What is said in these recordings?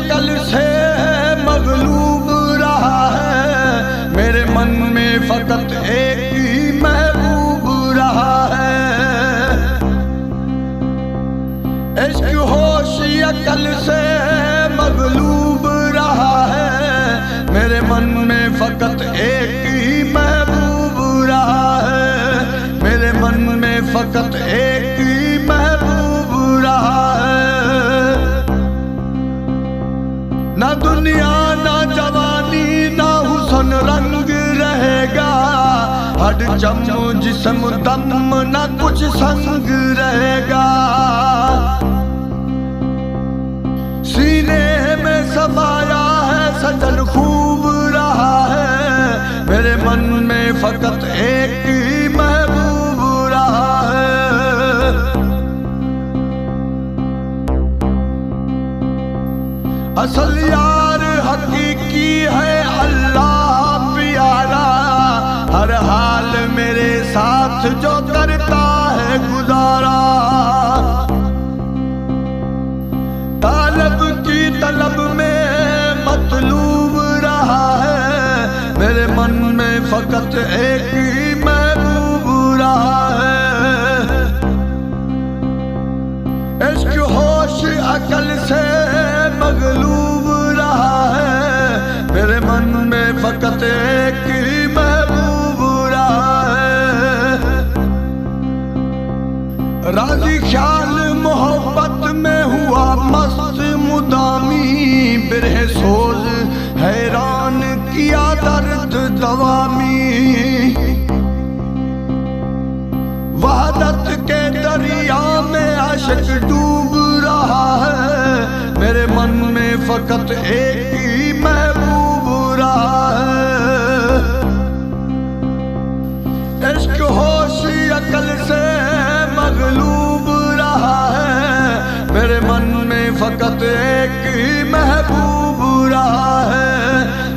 अकल से मगलूब रहा है, मेरे मन में फकत एक ही महबूब रहा है। इश्क होश अकल से मगलूब रहा है, मेरे मन में फकत एक ही महबूब रहा है, मेरे मन में फकत एक ही महबूब रहा है। ना दुनिया ना जवानी ना हुसन रंग रहेगा, हड चम जिस्म दम ना कुछ संग रहेगा। सीने में समाया है सजन खूब रहा है, मेरे मन में फकत एक ही महबूब रहा है। असल यार हकीकी है अल्लाह प्यारा, हर हाल मेरे साथ जो करता है गुजारा। तालब की तलब में मतलूब रहा है, मेरे मन में फकत एक ही महबूब रहा है। इश्क होश अकल से मगलूब रहा है, मेरे मन में फकत एक ही महबूब रहा है। राजी ख्याल मोहब्बत में हुआ मस्त मुदामी, बिरह सोज हैरान किया दर्द दवामी। वहदत के दरिया में आशिक डूब रहा है, मेरे मन में फकत एक ही महबूब रहा है। इश्क होश अकल से मगलूब रहा है, मेरे मन में फकत एक ही महबूब रहा है,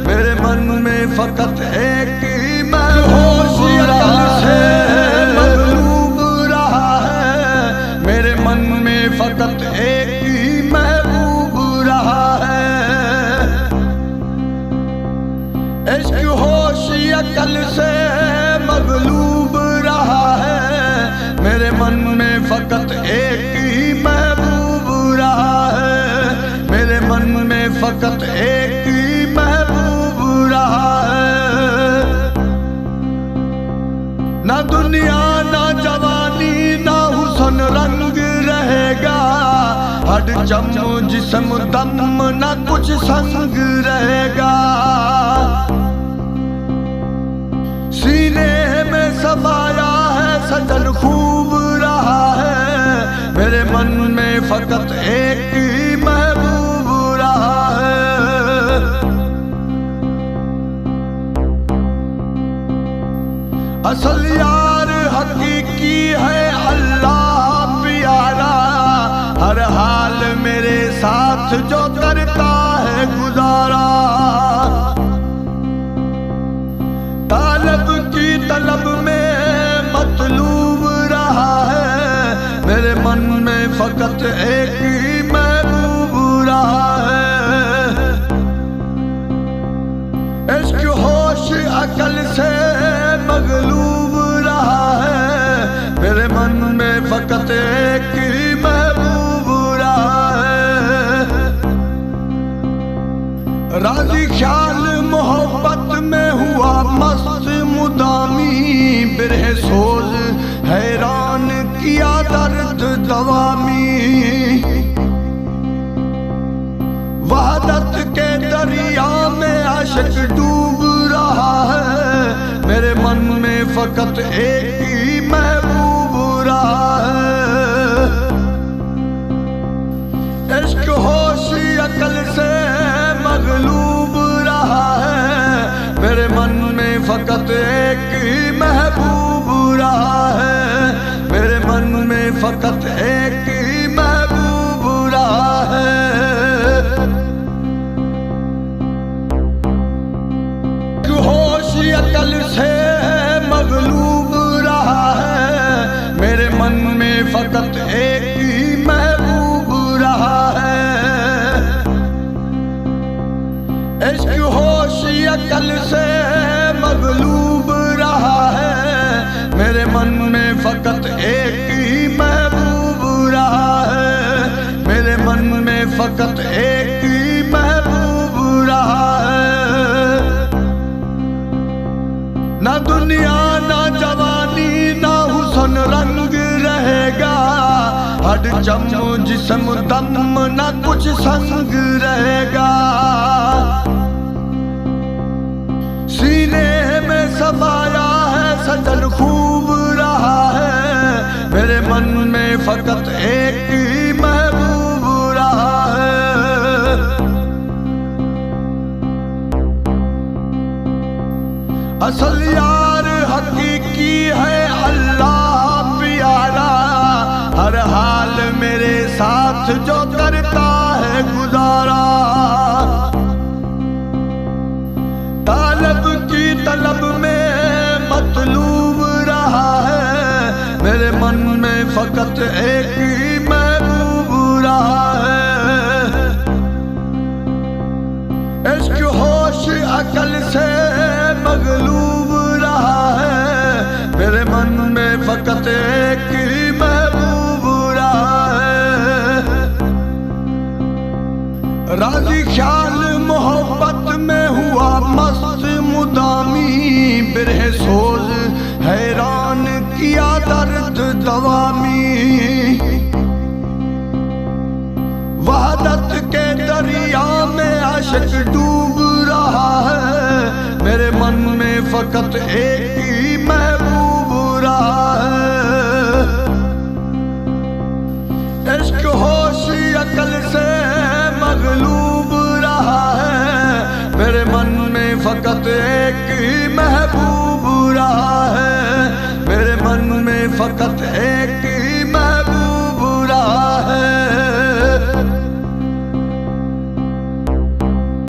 मेरे मन में फकत एक ही महबूब रहा है। मगलूब रहा है, मेरे मन में फकत एक ही महबूब रहा है। इश्क होश अकल से मगलूब रहा है, मेरे मन में फकत एक ही महबूब रहा है, मेरे मन में फकत एक ही महबूब रहा है। ना दुनिया ना जवानी ना हुसन रंग रहेगा, हड चम जिस्म दम ना कुछ संग रहेगा। सीने में समाया है सजन खूब रहा है, मेरे मन में फकत एक ही महबूब रहा है। असल यार हकीकी है अल्लाह प्यारा, हर हाल मेरे साथ जो करता है गुजारा। तालब की तलब में मतलूब रहा है, मेरे मन में फकत एक ही महबूब रहा है। इश्क होश अकल से मगलूब रहा है, मेरे मन में फकत एक ही महबूब रहा है। राजी ख्याल मोहब्बत में हुआ मस्त मुदामी, बिरह सोज हैरान किया दर्द दवामी। वहदत के दरिया में आशिक डूब रहा है, मेरे मन में फकत एक ही महबूब रहा है। इश्क होश अकल से मगलूब रहा है, मेरे मन में फकत एक ही महबूब रहा है, मेरे मन में फकत एक ही महबूब रहा है। होश अकल से मगलूब रहा है, मेरे मन में फकत एक ही महबूब रहा है। मन में फकत एक ही महबूब रहा है, मेरे मन में फकत एक ही महबूब रहा है। ना दुनिया ना जवानी ना हुस्न रंग रहेगा, हडचम जिस्म दम ना कुछ संग रहेगा। सीने में समाया है सजन खूब रहा है, मेरे मन में फकत एक ही महबूब रहा है। असल यार हकीकी है अल्लाह प्यारा, हर हाल मेरे साथ जो करता है गुजारा। तालब की तलब में मतलूब रहा है, मेरे मन में फकत एक ही महबूब रहा है। इश्क होश अकल से मगलूब रहा है, मेरे मन में फकत एक ही महबूब रहा है। राजी ख्याल मोहब्बत में हुआ मस्त मुदामी, बिरह सोज हैरान किया दर्द दवामी। वहदत के दरिया में आशिक डूब रहा है, मेरे मन में फकत एक ही महबूब रहा है। इश्क होश अकल से मगलूब रहा है, मेरे मन में फकत एक ही महबूब रहा है, मेरे मन में फकत एक